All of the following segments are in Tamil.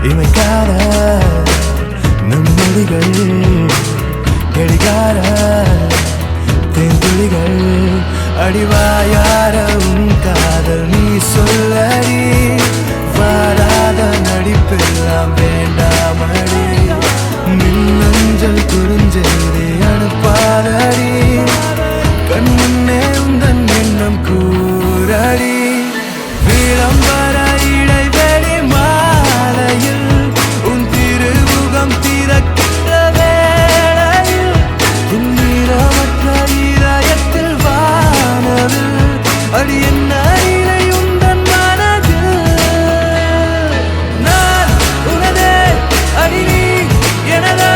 இமைக்காத நம் மொழிகள் கெடிகார தேன்துளிகள் அடிவாயார உன் காதல் நீ சொல்லடி வாராத நடிப்பெல்லாம் வேண்டாமடி மின்னஞ்சல் குறுஞ்செய்தி அனுப்பாதடி கண் முன்னே உந்தன் எண்ணம் கூறடி விளம்பர இடைவெளி மாலையில் உன் திருமுகம் திறக்கின்ற வேளையில் துன்னிரமற்ற இதயத்தில் வானவில் அடி என்ன இலை உந்தன் மனதில் நான் உனதே அடி நீ எனதா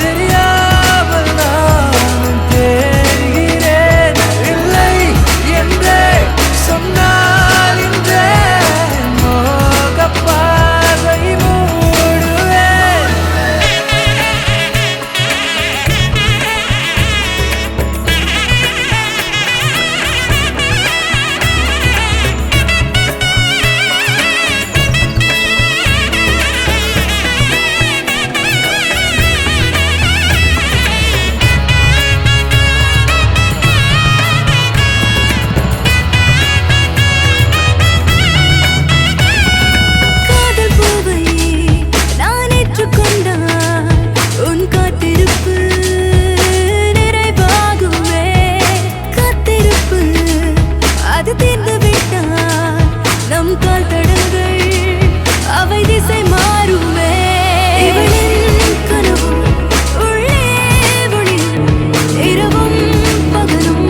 தெரியாமல் நானும் தேடுகிறேன் இல்லை என்றே சொன்னால் இன்றே மோகப் பார்வை மூடுவேன் காதல் பூவை நான் ஏற்றுக்கொண்டால் உன் காத்திருப்பு நிறைவாகுமே காத்திருப்பு அது தீர்ந்து விட்டால் நம் கால் தடங்கள் அவை திசை மாறுமே இவளின் கனவும் உள்ளே ஒளியும் இரவும் பகலும்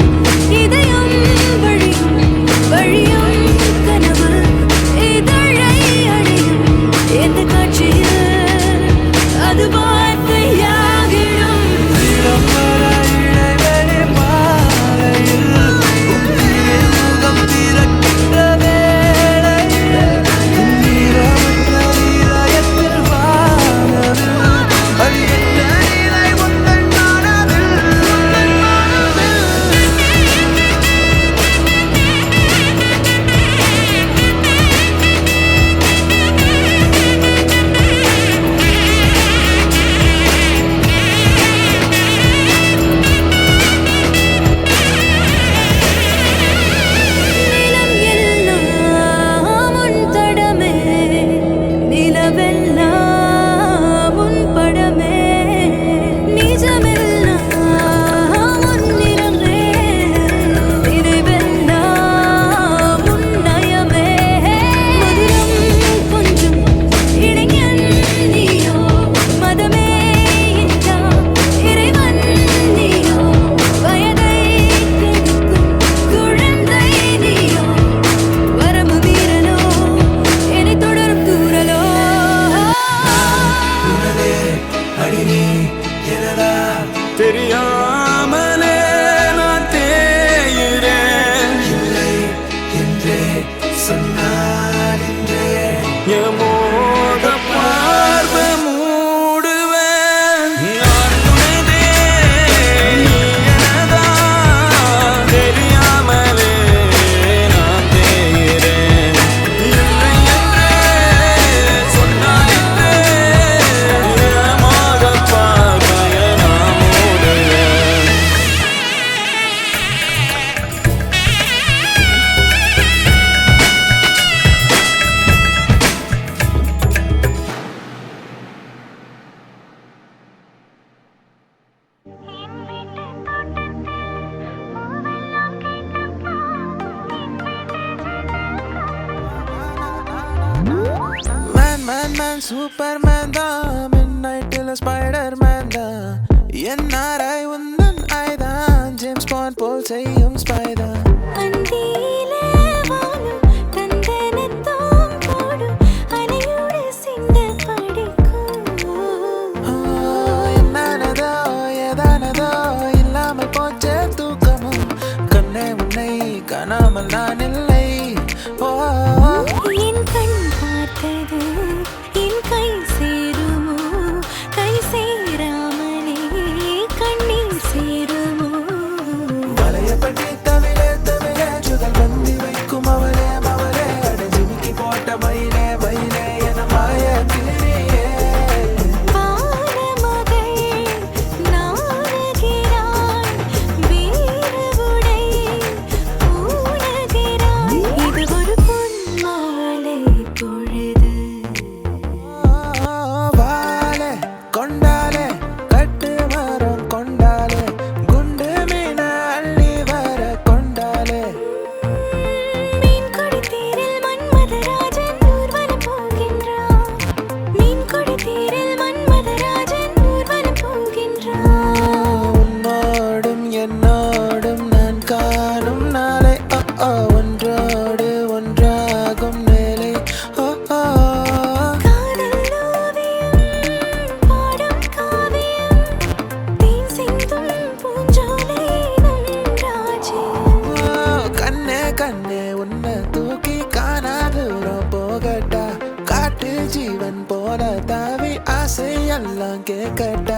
இதயம் வழியும் வழியும் கனவு இதழை அடையும் எந்த காட்சியில் அது வார்த்தையாகிடும் விளம்பர இடைவெளி மாலையில் உன் திருமுகம் திறக்கின்ற வேளையில் துன்னிரமற்ற இதயத்தில் வானவில் அடி என்ன இலை உந்தன் மனதில் நிலம் எல்லாம் உன் தடமே நிலவெல்லாம் உன் படமே நிஜமெல்லாம் உன் நிறமே நினைவெல்லாம் உன் நயமே மதுரம் கொஞ்சம் இளைஞன் நீயோ மதமே இல்லா இறைவன் நீயோ வயதை கெடுக்கும் குழந்தை நீயோ வரமு வீரனோ என்னை தொடரும் தூரலோ உனதே அடி நீ எனதா தெரியாமலே நான் தேயுறேன் இல்லை என்றே சொன்னால் இன்றே எமோக பார்வை மூடுவேன் நான் உனதே நீ எனதா தெரியாமலே நான் தேயுறேன் இல்லை என்றே சொன்னால் இன்றே எமோக பார்வையை நான் மூடுவேன் Man, Superman தான் மிட்நைட்டில் ஸ்பைடர்மேன் தான் என்ஆர்ஐ உந்தன் ஐதான் ஜேம்ஸ் பாண்ட் போல் செய்யும் ஸ்பைடர் அந்தியிலே வானம் தந்தனத்தோம் போடும் அலையோடு சிந்து படிக்கும் என்னதோ ஏதானதோ இல்லாமல் போச்சே தூக்கமும் கண்ணே உன்னை காணாமல் நான் இல்லை ஓ என் கண் பார்த்தது என் கை சேருமோ கை சேராமலே கண்ணீர் சேருமோ வலையப்பட்டி தவிர போல தாவி ஆசை எல்லாம் கேட்கட்ட